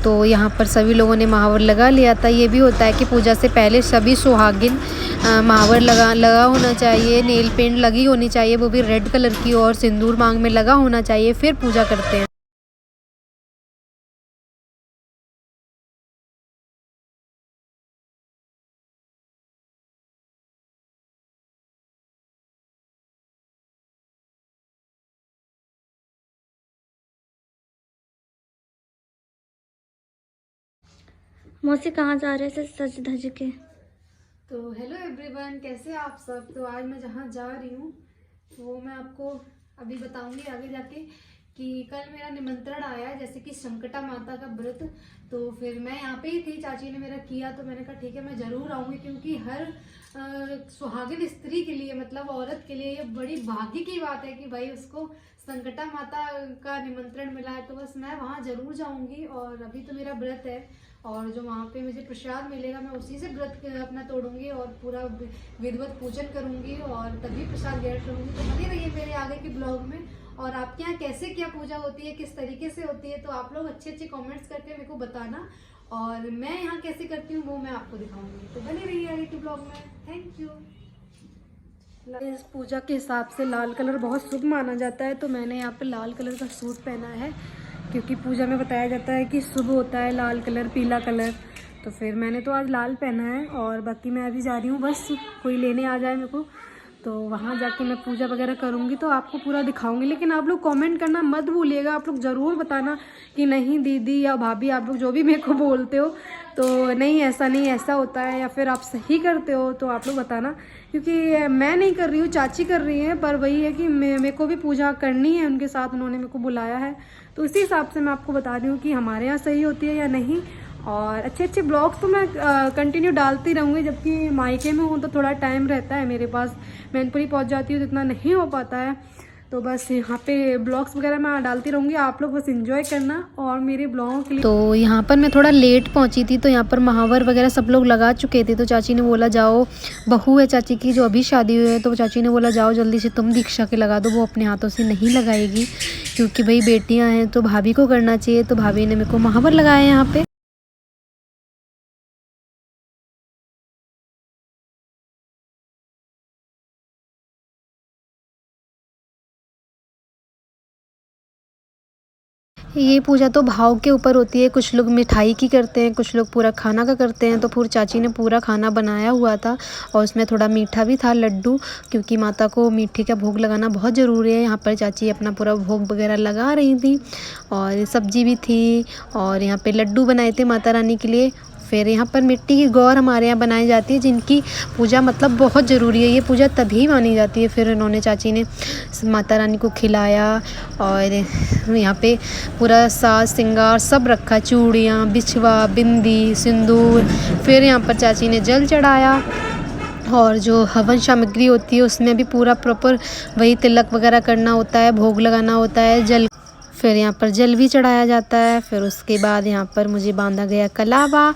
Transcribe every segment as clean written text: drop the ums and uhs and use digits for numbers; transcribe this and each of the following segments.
तो यहाँ पर सभी लोगों ने महावर लगा लिया था। ये भी होता है कि पूजा से पहले सभी सुहागिन महावर लगा होना चाहिए, नेल पेंट लगी होनी चाहिए, वो भी रेड कलर की, और सिंदूर मांग में लगा होना चाहिए, फिर पूजा करते हैं। मौसी कहाँ जा रहे थे सज धज के? तो हेलो एवरीवन, कैसे आप सब। तो आज मैं जहाँ जा रही हूँ वो मैं आपको अभी बताऊंगी आगे जाके कि कल मेरा निमंत्रण आया है, जैसे कि संकटा माता का व्रत। तो फिर मैं यहाँ पे ही थी, चाची ने मेरा किया, तो मैंने कहा ठीक है मैं ज़रूर आऊँगी, क्योंकि हर सुहागिन स्त्री के लिए, मतलब औरत के लिए ये बड़ी भाग्य की बात है कि भाई उसको संकटा माता का निमंत्रण मिला है। तो बस मैं वहाँ ज़रूर जाऊँगी। और अभी तो मेरा व्रत है, और जो वहाँ पे मुझे प्रसाद मिलेगा मैं उसी से व्रत अपना तोड़ूंगी और पूरा विधिवत पूजन करूंगी और तभी प्रसाद ग्रहण करूंगी। तो बने रहिए मेरे आगे के ब्लॉग में। और आपके यहाँ कैसे क्या पूजा होती है, किस तरीके से होती है, तो आप लोग अच्छे अच्छे कमेंट्स करके मेरे को बताना, और मैं यहाँ कैसे करती हूँ वो मैं आपको दिखाऊंगी। तो बने रहिए आगे के ब्लॉग में। Thank you. इस पूजा के हिसाब से लाल कलर बहुत शुभ माना जाता है, तो मैंने यहाँ पे लाल कलर का सूट पहना है, क्योंकि पूजा में बताया जाता है कि शुभ होता है लाल कलर, पीला कलर। तो फिर मैंने तो आज लाल पहना है, और बाकी मैं अभी जा रही हूँ, बस कोई लेने आ जाए मेरे को, तो वहाँ जाके मैं पूजा वगैरह करूँगी, तो आपको पूरा दिखाऊंगी। लेकिन आप लोग कमेंट करना मत भूलिएगा, आप लोग ज़रूर बताना कि नहीं दीदी या भाभी, आप लोग जो भी मेरे को बोलते हो, तो नहीं ऐसा नहीं, ऐसा होता है, या फिर आप सही करते हो, तो आप लोग बताना। क्योंकि मैं नहीं कर रही हूँ, चाची कर रही हैं, पर वही है कि मेरे को भी पूजा करनी है उनके साथ, उन्होंने मेरे को बुलाया है, तो इसी हिसाब से मैं आपको बता रही हूँ कि हमारे यहाँ सही होती है या नहीं। और अच्छे अच्छे ब्लॉग्स तो मैं कंटिन्यू डालती रहूँगी, जबकि मायके में हूँ तो थोड़ा टाइम रहता है मेरे पास, मैनपुरी पहुँच जाती हूँ तो इतना नहीं हो पाता है। तो बस यहाँ पे ब्लॉग्स वगैरह मैं डालती रहूँगी, आप लोग बस एंजॉय करना और मेरे ब्लॉगों के लिए। तो यहाँ पर मैं थोड़ा लेट पहुँची थी, तो यहाँ पर महावर वगैरह सब लोग लगा चुके थे, तो चाची ने बोला जाओ, बहू है चाची की जो अभी शादी हुई है, तो चाची ने बोला जाओ जल्दी से तुम दीक्षा के लगा दो, वो अपने हाथों से नहीं लगाएगी, क्योंकि भाई बेटियाँ हैं तो भाभी को करना चाहिए। तो भाभी ने मेरे को महावर लगाया यहाँ पे। ये पूजा तो भाव के ऊपर होती है, कुछ लोग मिठाई की करते हैं, कुछ लोग पूरा खाना का करते हैं। तो फिर चाची ने पूरा खाना बनाया हुआ था, और उसमें थोड़ा मीठा भी था, लड्डू, क्योंकि माता को मीठे का भोग लगाना बहुत ज़रूरी है। यहाँ पर चाची अपना पूरा भोग वगैरह लगा रही थी, और सब्जी भी थी, और यहाँ पे लड्डू बनाए थे माता रानी के लिए। फिर यहाँ पर मिट्टी की गौर हमारे यहाँ बनाई जाती है, जिनकी पूजा मतलब बहुत ज़रूरी है, ये पूजा तभी मानी जाती है। फिर इन्होंने, चाची ने माता रानी को खिलाया, और यहाँ पे पूरा साज श्रृंगार सब रखा, चूड़ियाँ, बिछवा, बिंदी, सिंदूर। फिर यहाँ पर चाची ने जल चढ़ाया, और जो हवन सामग्री होती है उसमें भी पूरा प्रॉपर वही तिलक वगैरह करना होता है, भोग लगाना होता है, जल, फिर यहाँ पर जल भी चढ़ाया जाता है। फिर उसके बाद यहाँ पर मुझे बांधा गया कलावा,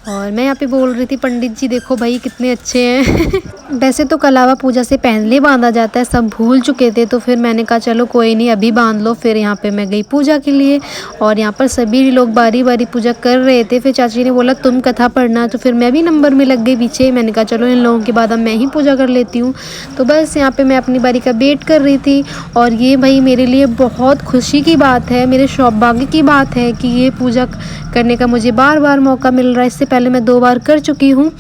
और मैं यहाँ पे बोल रही थी पंडित जी देखो भाई कितने अच्छे हैं। वैसे तो कलावा पूजा से पहले बांधा जाता है, सब भूल चुके थे, तो फिर मैंने कहा चलो कोई नहीं अभी बांध लो। फिर यहाँ पे मैं गई पूजा के लिए, और यहाँ पर सभी लोग बारी बारी पूजा कर रहे थे। फिर चाची ने बोला तुम कथा पढ़ना, तो फिर मैं भी नंबर में लग गई पीछे। मैंने कहा चलो इन लोगों के बाद अब मैं ही पूजा कर लेती हूँ। तो बस यहाँ पर मैं अपनी बारी का वेट कर रही थी, और ये भाई मेरे लिए बहुत खुशी की बात है, मेरे सौभाग्य की बात है कि ये पूजा करने का मुझे बार बार मौका मिल रहा है। इससे पहले मैं 2 बार कर चुकी हूँ,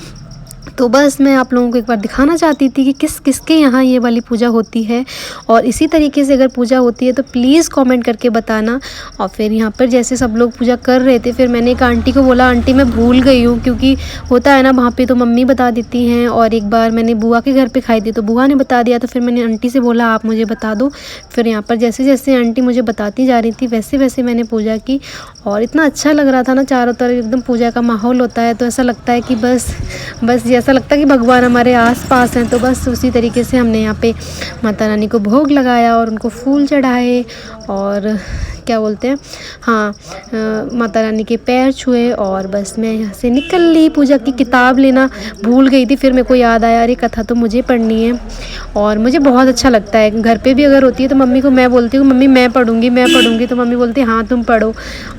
तो बस मैं आप लोगों को एक बार दिखाना चाहती थी कि किस किसके यहाँ ये वाली पूजा होती है। और इसी तरीके से अगर पूजा होती है तो प्लीज़ कमेंट करके बताना। और फिर यहाँ पर जैसे सब लोग पूजा कर रहे थे, फिर मैंने एक आंटी को बोला आंटी मैं भूल गई हूँ, क्योंकि होता है ना वहाँ पे तो मम्मी बता देती हैं, और एक बार मैंने बुआ के घर पे खाई थी तो बुआ ने बता दिया, तो फिर मैंने आंटी से बोला आप मुझे बता दो। फिर यहाँ पर जैसे जैसे आंटी मुझे बताती जा रही थी वैसे वैसे मैंने पूजा की, और इतना अच्छा लग रहा था ना, चारों तरफ एकदम पूजा का माहौल होता है, तो ऐसा लगता है कि बस ऐसा लगता है कि भगवान हमारे आसपास हैं। तो बस उसी तरीके से हमने यहाँ पे माता रानी को भोग लगाया और उनको फूल चढ़ाए, और क्या बोलते हैं, हाँ, माता रानी के पैर छुए और बस मैं यहाँ से निकल ली। पूजा की किताब लेना भूल गई थी, फिर मेरे को याद आया अरे कथा तो मुझे पढ़नी है। और मुझे बहुत अच्छा लगता है, घर पे भी अगर होती है तो मम्मी को मैं बोलती हूँ मम्मी मैं पढ़ूँगी, तो मम्मी बोलती है हाँ तुम पढ़ो।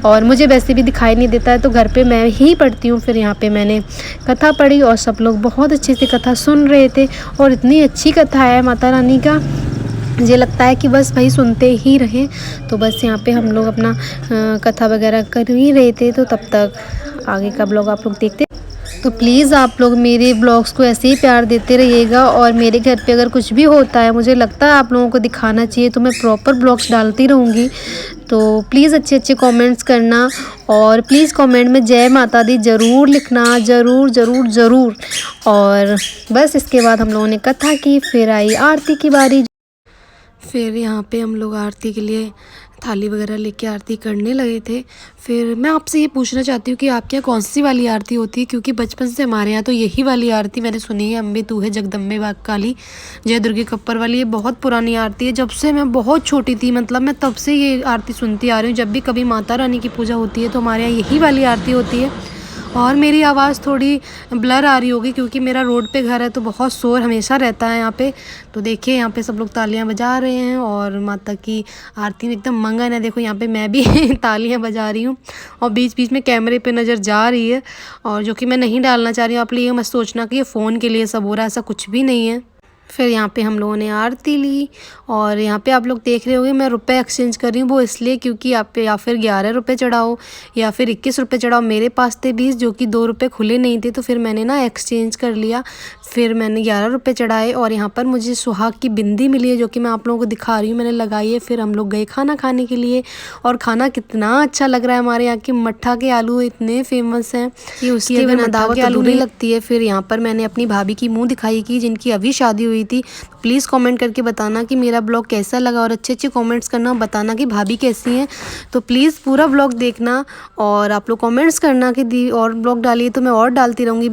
और मुझे वैसे भी दिखाई नहीं देता है तो घर पे मैं ही पढ़ती हूँ। फिर यहाँ पे मैंने कथा पढ़ी और सब लोग बहुत अच्छे से कथा सुन रहे थे और इतनी अच्छी कथा है माता रानी का, मुझे लगता है कि बस भाई सुनते ही रहें। तो बस यहाँ पे हम लोग अपना कथा वगैरह कर ही रहे थे, तो तब तक आगे का ब्लॉग आप लोग देखते। तो प्लीज़ आप लोग मेरे ब्लॉग्स को ऐसे ही प्यार देते रहिएगा और मेरे घर पे अगर कुछ भी होता है मुझे लगता है आप लोगों को दिखाना चाहिए तो मैं प्रॉपर ब्लॉग्स डालती रहूँगी। तो प्लीज़ अच्छे अच्छे कमेंट्स करना और प्लीज़ कमेंट में जय माता दी ज़रूर लिखना, ज़रूर ज़रूर ज़रूर। और बस इसके बाद हम लोगों ने कथा की, फिर आई आरती की बारी। फिर यहाँ पे हम लोग आरती के लिए थाली वगैरह लेके आरती करने लगे थे। फिर मैं आपसे ये पूछना चाहती हूँ कि आपके यहाँ कौन सी वाली आरती होती है, क्योंकि बचपन से हमारे यहाँ तो यही वाली आरती मैंने सुनी है, अम्बे तू है जगदम्बे बाग काली जय दुर्गे कप्पर वाली। ये बहुत पुरानी आरती है, जब से मैं बहुत छोटी थी, मतलब मैं तब से ये आरती सुनती आ रही हूँ। जब भी कभी माता रानी की पूजा होती है तो हमारे यहाँ यही वाली आरती होती है। और मेरी आवाज़ थोड़ी ब्लर आ रही होगी क्योंकि मेरा रोड पे घर है तो बहुत शोर हमेशा रहता है यहाँ पे। तो देखिए यहाँ पे सब लोग तालियां बजा रहे हैं और माता की आरती में एकदम मंगन है। देखो यहाँ पे मैं भी तालियां बजा रही हूँ और बीच बीच में कैमरे पे नज़र जा रही है, और जो कि मैं नहीं डालना चाह रही हूँ। आप लोग ये मत सोचना कि ये फ़ोन के लिए सब हो रहा है, ऐसा कुछ भी नहीं है। फिर यहाँ पे हम लोगों ने आरती ली और यहाँ पे आप लोग देख रहे होंगे मैं रुपए एक्सचेंज कर रही हूँ, वो इसलिए क्योंकि आप पे या फिर 11 रुपये चढ़ाओ या फिर 21 रुपये चढ़ाओ। मेरे पास थे 20 जो कि 2 रुपये खुले नहीं थे, तो फिर मैंने ना एक्सचेंज कर लिया। फिर मैंने 11 रुपये चढ़ाए और यहाँ पर मुझे सुहाग की बिंदी मिली है जो कि मैं आप लोगों को दिखा रही हूँ, मैंने लगाई है। फिर हम लोग गए खाना खाने के लिए और खाना कितना अच्छा लग रहा है। हमारे यहाँ के मट्ठा के आलू इतने फेमस हैं कि उसकी बिना दावत अधूरी लगती है। फिर यहाँ पर मैंने अपनी भाभी की मुँह दिखाई की जिनकी अभी शादी हुई थी। प्लीज़ कमेंट करके बताना कि मेरा ब्लॉग कैसा लगा और अच्छे अच्छे कमेंट्स करना, बताना कि भाभी कैसी हैं। तो प्लीज़ पूरा ब्लॉग देखना और आप लोग कमेंट्स करना कि दी और ब्लॉग डालिए तो मैं और डालती रहूँगी।